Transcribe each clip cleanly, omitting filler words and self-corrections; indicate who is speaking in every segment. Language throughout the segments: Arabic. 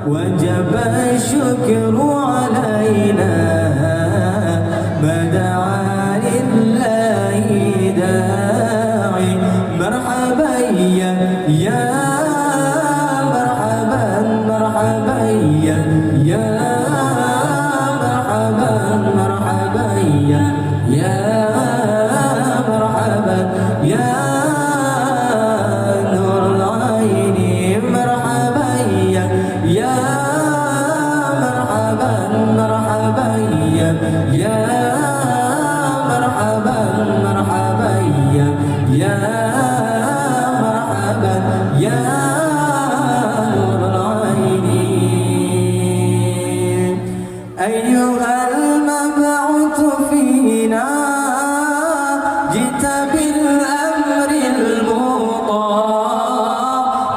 Speaker 1: وجب الشكر علينا ما دعا لله داعي. مرحبا يا مرحبا مرحبا يا مرحبا مرحبا يا مرحبا يا نور العين. مرحبا يا مرحبا مرحبا يا مرحبا مرحبا يا مرحبا يا نور العين. أيها المبعوث فينا جئت بالأمر المطاع.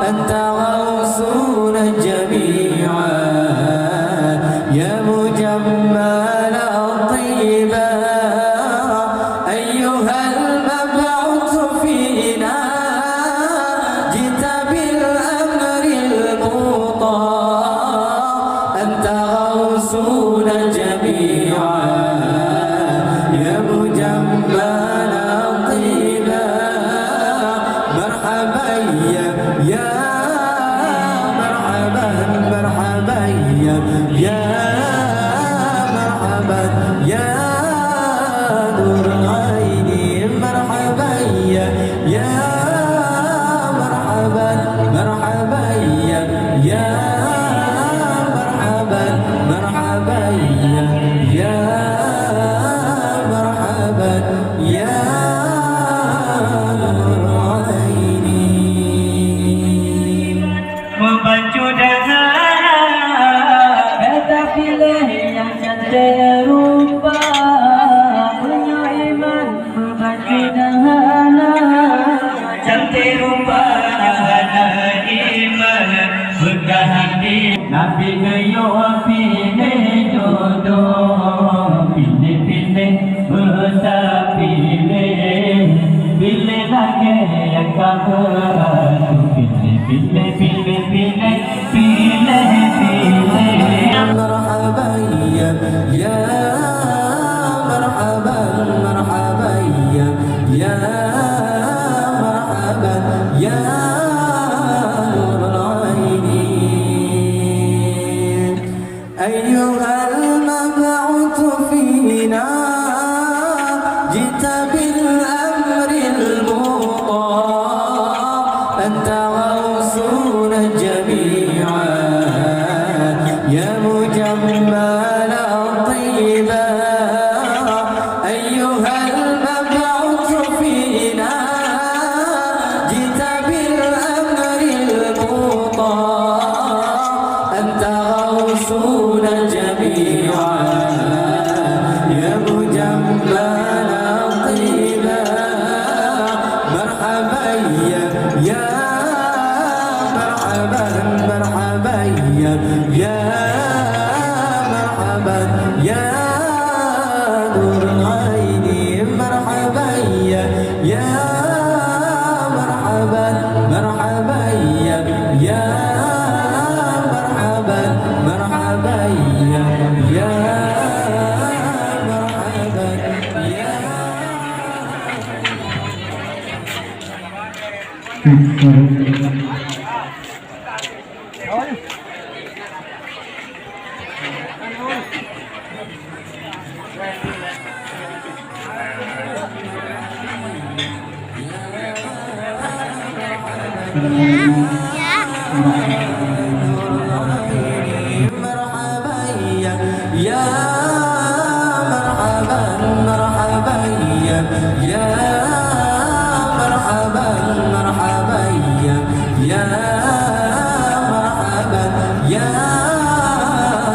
Speaker 1: أنت غوثنا جميعا يا مجمل الطيبة. أيها المبعوث فينا جئت بالأمر المطاع. أنت غوثنا جميعا يا مجمل الطيبة. مرحبا يا مرحبا مرحبا يا مرحبا يا نور العين. مرحبا يا مرحبا مرحبا يا مرحبا مرحبا يا مرحبا يا نور العين.
Speaker 2: Membaca dahana kata pilih yang cantik rupa. Punya iman membaca dahana cantik rupa. Ada iman berkahan di Nabi gayo pilih jodoh. Pilih-pilih bersapilih. Pilih lagi yang kamu. Pilih, pilih, pilih, pilih, pilih.
Speaker 1: مرحبا يا مرحبا مرحبا يا مرحبا يا نور العين. أيها المبعوث فينا جئت بالأمر المطاع. أنت غوثنا جميعا يا مجمل الطيبة. أيها المبعوث فينا جئت بالأمر المطاع. أنت غوثنا جميعا يا مجمل الطيبة. مرحبا يا مرحبا مرحبا يا مرحبا يا نور العين. مرحبا يا مرحبا مرحبا يا مرحبا مرحبا يا مرحبا يا مرحبا يا مرحبا مرحبا يا مرحبا مرحبا يا مرحبا يا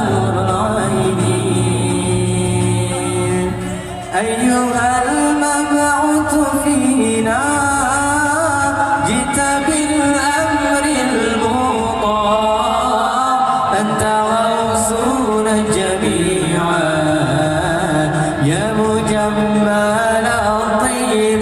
Speaker 1: نور العين. أيها المبعوث فينا جئت بالأمر المطاع. أنت غوثنا جميعا يا مجمل الطيب.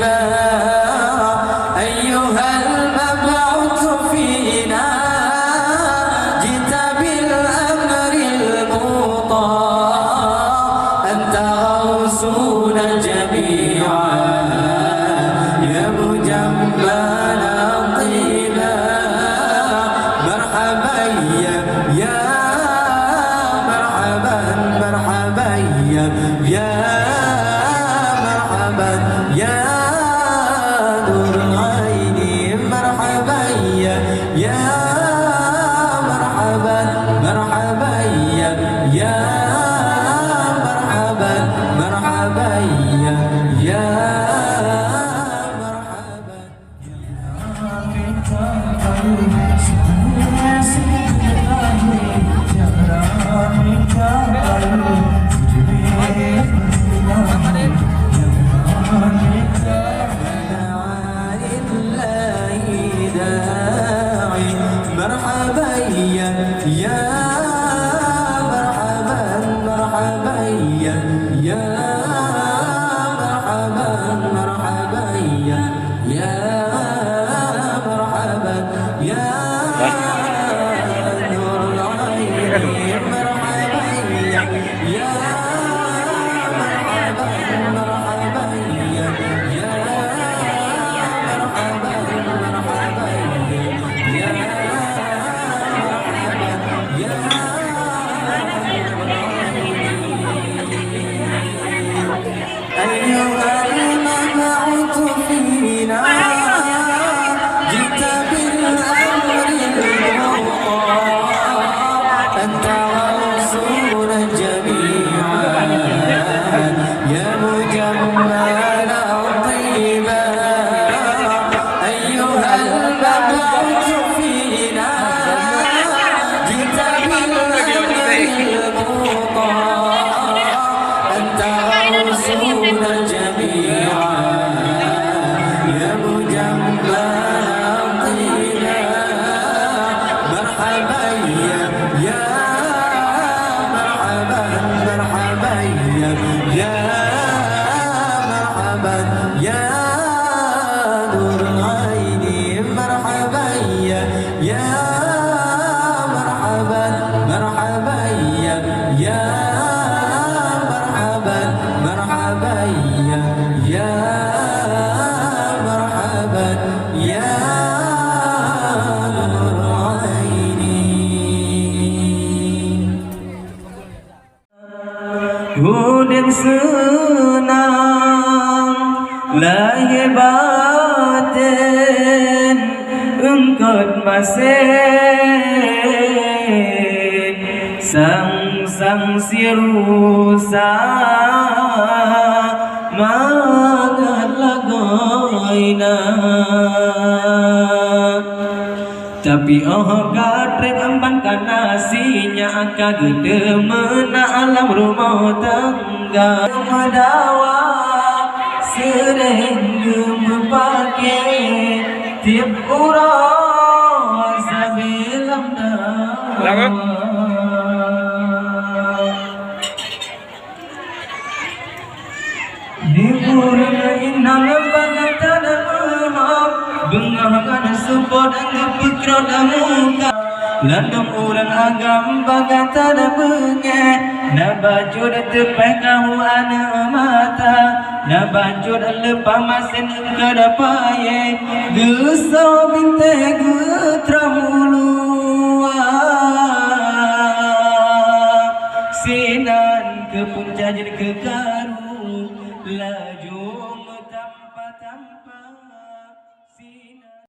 Speaker 1: مرحبا يا نور العين مرحبا يا مرحبا مرحبا يا مرحبا مرحبا يا مرحبا يا نور عيني. Udin senang lahir batin engkau masih sang sirusa mangat lagoina tapi gatrek emban kana sinya angka gede mena alam rumah tangga madawa sering gemepake tiap urang sabilang dawa di purna inang bangatana mahab bengahangan support ang pikro da muka landong urang agam bagatana benge na bajud tepeh kau ana mata na bajud lepa masin kada paye geso binte getramulua sinan ke punca jadi ke karu laju tanpa